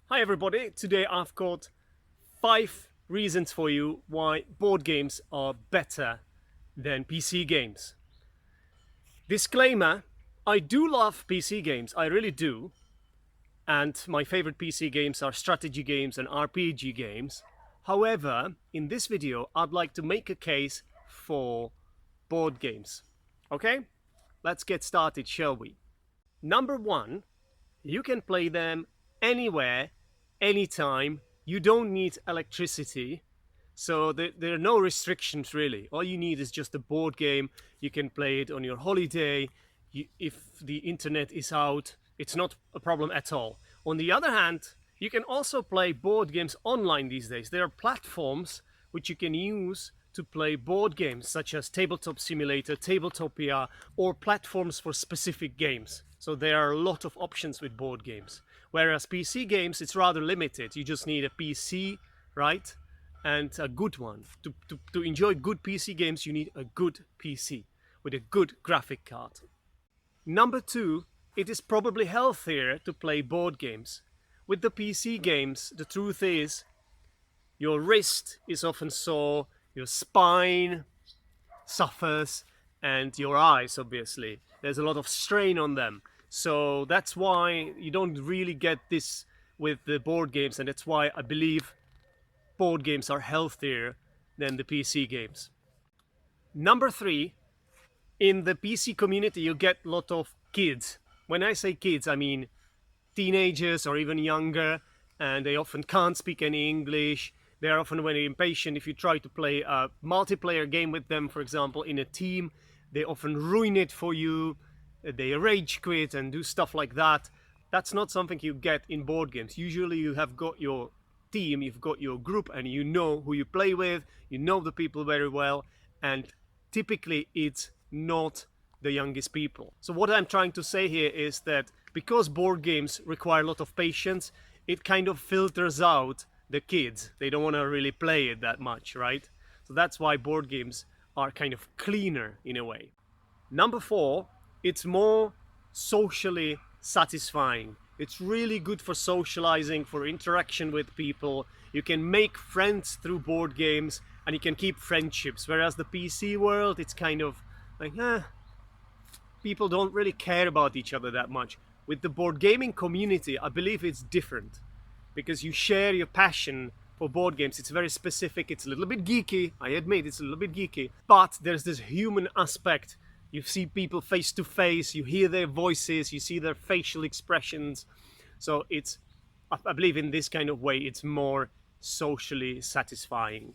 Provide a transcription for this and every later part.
Hi everybody, today I've got 5 reasons for you why board games are better than PC games. Disclaimer, I do love PC games, I really do. And my favorite PC games are strategy games and RPG games. However, in this video, I'd like to make a case for board games. Okay? Let's get started, shall we? Number 1, you can play them anywhere, anytime. You don't need electricity, so there are no restrictions really. All you need is just a board game. You can play it on your holiday. If the internet is out, it's not a problem at all. On the other hand, you can also play board games online these days. There are platforms which you can use to play board games, such as Tabletop Simulator, Tabletopia, or platforms for specific games. So there are a lot of options with board games. Whereas PC games, it's rather limited. You just need a PC, right? And a good one. To enjoy good PC games, you need a good PC with a good graphic card. Number 2, it is probably healthier to play board games. With the PC games, the truth is, your wrist is often sore, your spine suffers, and your eyes, obviously. There's a lot of strain on them. So that's why you don't really get this with the board games, and that's why I believe board games are healthier than the PC games. Number 3, in the PC community you get a lot of kids. When I say kids, I mean teenagers or even younger, and they often can't speak any English. They are often very impatient. If you try to play a multiplayer game with them, for example, in a team, they often ruin it for you. They rage quit and do stuff like that. That's not something you get in board games. Usually you have got your team, you've got your group, and you know who you play with, you know the people very well, and typically it's not the youngest people. So what I'm trying to say here is that because board games require a lot of patience, it kind of filters out the kids. They don't want to really play it that much, right? So that's why board games are kind of cleaner in a way. Number 4, it's more socially satisfying. It's really good for socializing, for interaction with people. You can make friends through board games and you can keep friendships. Whereas the PC world, it's kind of like, people don't really care about each other that much. With the board gaming community, I believe it's different because you share your passion for board games. It's very specific, it's a little bit geeky, I admit it's a little bit geeky, but there's this human aspect. You see people face to face, you hear their voices, you see their facial expressions. So it's, I believe in this kind of way, it's more socially satisfying.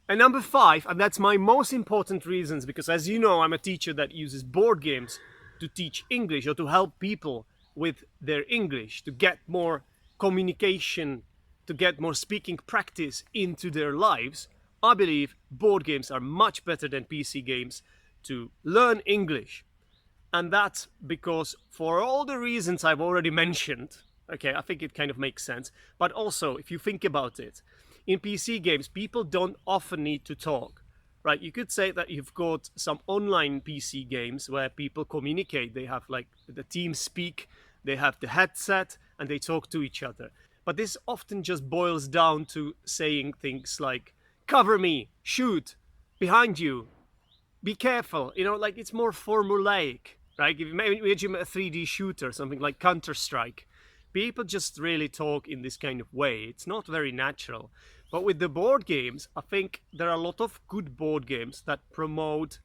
And number 5, and that's my most important reasons, because as you know, I'm a teacher that uses board games to teach English or to help people with their English, to get more communication, to get more speaking practice into their lives. I believe board games are much better than PC games to learn English. And that's because for all the reasons I've already mentioned, okay, I think it kind of makes sense, but also if you think about it, in PC games, people don't often need to talk, right? You could say that you've got some online PC games where people communicate. They have like the team speak, they have the headset, and they talk to each other. But this often just boils down to saying things like, cover me, shoot, behind you, be careful. You know, like it's more formulaic, right? If you imagine a 3D shooter, something like Counter-Strike, people just really talk in this kind of way. It's not very natural. But with the board games, I think there are a lot of good board games that promote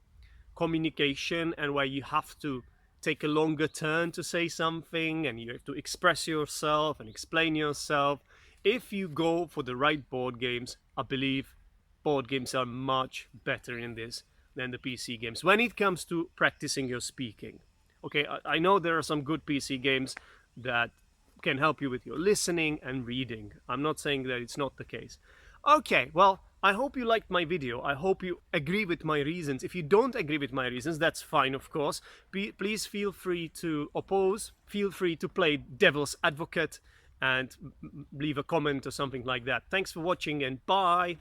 communication and where you have to take a longer turn to say something and you have to express yourself and explain yourself. If you go for the right board games, I believe board games are much better in this than the PC games when it comes to practicing your speaking. Okay, I know there are some good PC games that can help you with your listening and reading. I'm not saying that it's not the case. Okay, well, I hope you liked my video. I hope you agree with my reasons. If you don't agree with my reasons, that's fine, of course. Please feel free to oppose. Feel free to play devil's advocate and leave a comment or something like that. Thanks for watching and bye.